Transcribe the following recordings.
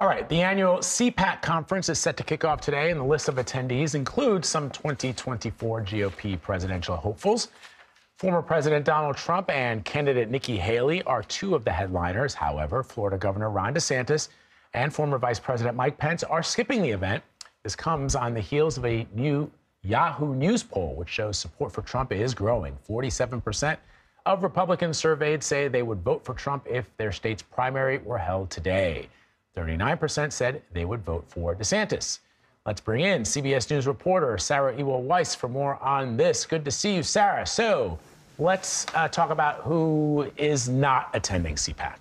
All right, the annual CPAC conference is set to kick off today, and the list of attendees includes some 2024 GOP presidential hopefuls. Former President Donald Trump and candidate Nikki Haley are two of the headliners. However, Florida Governor Ron DeSantis and former Vice President Mike Pence are skipping the event. This comes on the heels of a new Yahoo News poll, which shows support for Trump is growing. 47% of Republicans surveyed say they would vote for Trump if their state's primary were held today. 39% said they would vote for DeSantis. Let's bring in CBS News reporter Sarah Ewall-Wice for more on this. Good to see you, Sarah. So let's talk about who is not attending CPAC.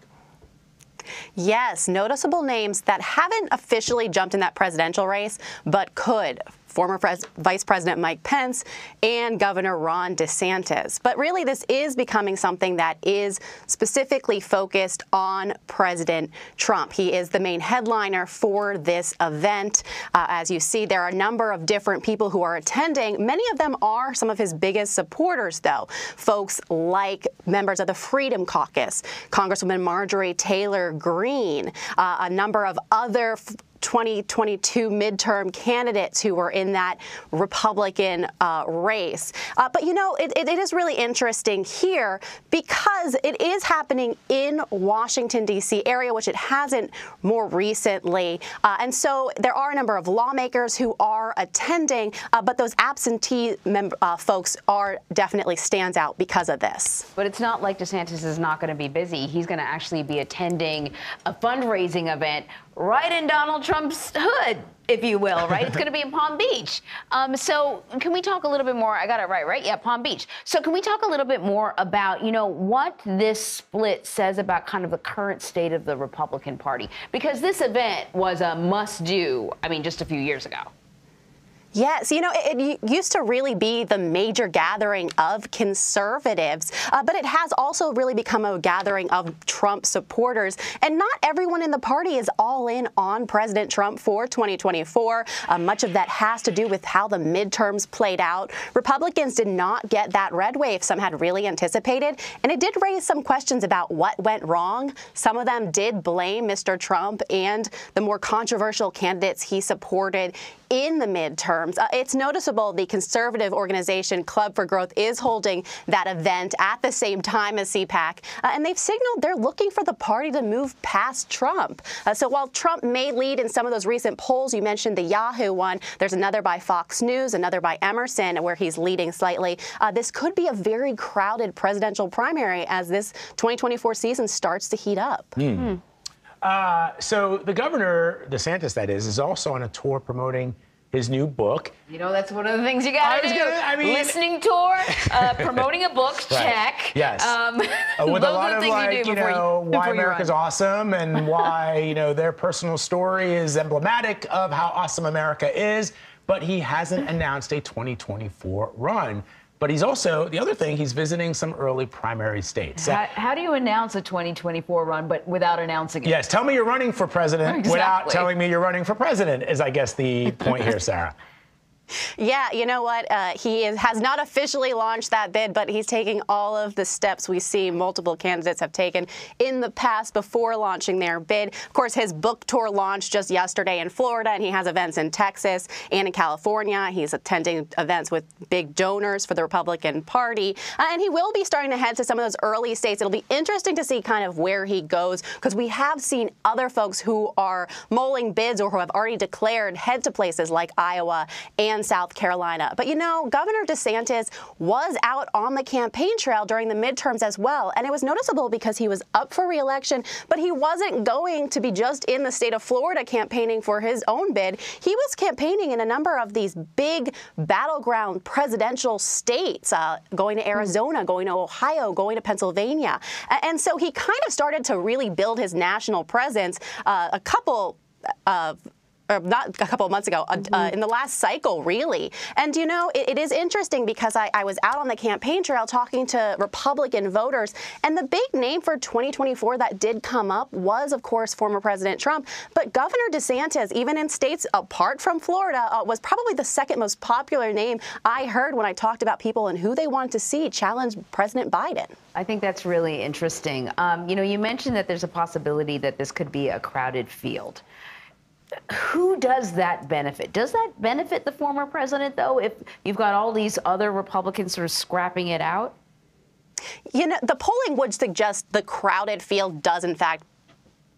Yes, noticeable names that haven't officially jumped in that presidential race, but could. Former Vice President Mike Pence and Governor Ron DeSantis. But really, this is becoming something that is specifically focused on President Trump. He is the main headliner for this event. As you see, there are a number of different people who are attending. Many of them are some of his biggest supporters, though. Folks like members of the Freedom Caucus, Congresswoman Marjorie Taylor Greene, a number of other 2022 midterm candidates who were in that Republican race. But, you know, it is really interesting here because it is happening in Washington, D.C. area, which it hasn't more recently. And so there are a number of lawmakers who are attending, but those absentee folks are definitely stands out because of this. But it's not like DeSantis is not going to be busy. He's going to actually be attending a fundraising event right in Donald Trump's hood, if you will, right? It's going to be in Palm Beach. So can we talk a little bit more? I got it right, right? Yeah, Palm Beach. So can we talk a little bit more about, you know, what this split says about kind of the current state of the Republican Party? Because this event was a must-do, I mean, just a few years ago. Yes, you know, it used to really be the major gathering of conservatives, but it has also really become a gathering of Trump supporters. And not everyone in the party is all in on President Trump for 2024. Much of that has to do with how the midterms played out. Republicans did not get that red wave some had really anticipated, and it did raise some questions about what went wrong. Some of them did blame Mr. Trump and the more controversial candidates he supported in the midterms. It's noticeable the conservative organization Club for Growth is holding that event at the same time as CPAC, and they've signaled they're looking for the party to move past Trump. So while Trump may lead in some of those recent polls, you mentioned the Yahoo one, there's another by Fox News, another by Emerson, where he's leading slightly. This could be a very crowded presidential primary as this 2024 season starts to heat up. So the governor, DeSantis that is also on a tour promoting his new book. You know, that's one of the things you got to do. Listening tour, promoting a book, check. Yes. With a lot of, like, you know, why America's awesome and why, you know, their personal story is emblematic of how awesome America is. But he hasn't announced a 2024 run. But he's also, the other thing, he's visiting some early primary states. How do you announce a 2024 run but without announcing it? Yes, tell me you're running for president without telling me you're running for president is, I guess, the point here, Sarah. Yeah, you know what? He has not officially launched that bid, but he's taking all of the steps we see multiple candidates have taken in the past before launching their bid. Of course, his book tour launched just yesterday in Florida, and he has events in Texas and in California. He's attending events with big donors for the Republican Party, and he will be starting to head to some of those early states. It'll be interesting to see kind of where he goes, because we have seen other folks who are mulling bids or who have already declared head to places like Iowa and South Carolina. But, you know, Governor DeSantis was out on the campaign trail during the midterms as well. And it was noticeable because he was up for re-election, but he wasn't going to be just in the state of Florida campaigning for his own bid. He was campaigning in a number of these big battleground presidential states, going to Arizona, going to Ohio, going to Pennsylvania. And so he kind of started to really build his national presence a or not a couple of months ago, in the last cycle, really. And, you know, it is interesting because I was out on the campaign trail talking to Republican voters, and the big name for 2024 that did come up was, of course, former President Trump. But Governor DeSantis, even in states apart from Florida, was probably the second most popular name I heard when I talked about people and who they want to see challenge President Biden. I think that's really interesting. You know, you mentioned that there's a possibility that this could be a crowded field. Who does that benefit? Does that benefit the former president, though, if you've got all these other Republicans sort of scrapping it out? You know, the polling would suggest the crowded field does, in fact,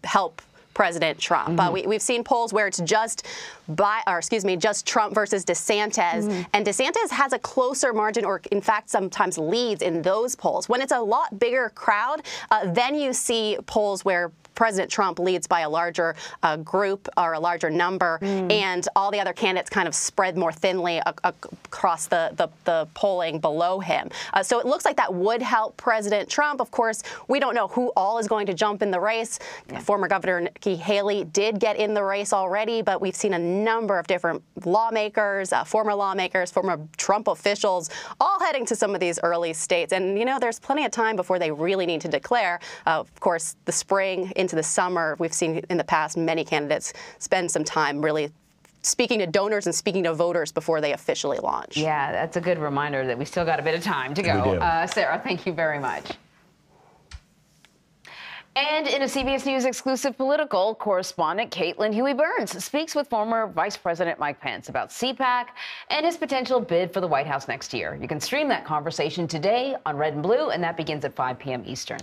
help President Trump. We've seen polls where it's just Trump versus DeSantis, and DeSantis has a closer margin, or in fact sometimes leads in those polls. When it's a lot bigger crowd, then you see polls where President Trump leads by a larger group or a larger number, and all the other candidates kind of spread more thinly across the polling below him. So it looks like that would help President Trump. Of course, we don't know who all is going to jump in the race. Former Governor Nikki Haley did get in the race already, but we've seen a number of different lawmakers, former Trump officials, all heading to some of these early states. And, you know, there's plenty of time before they really need to declare. Of course, the spring into the summer, we've seen in the past many candidates spend some time really speaking to donors and speaking to voters before they officially launch. Yeah, that's a good reminder that we still got a bit of time to go. Sarah, thank you very much. And in a CBS News exclusive political, correspondent Caitlin Huey-Burns speaks with former Vice President Mike Pence about CPAC and his potential bid for the White House next year. You can stream that conversation today on Red and Blue, and that begins at 5 p.m. Eastern.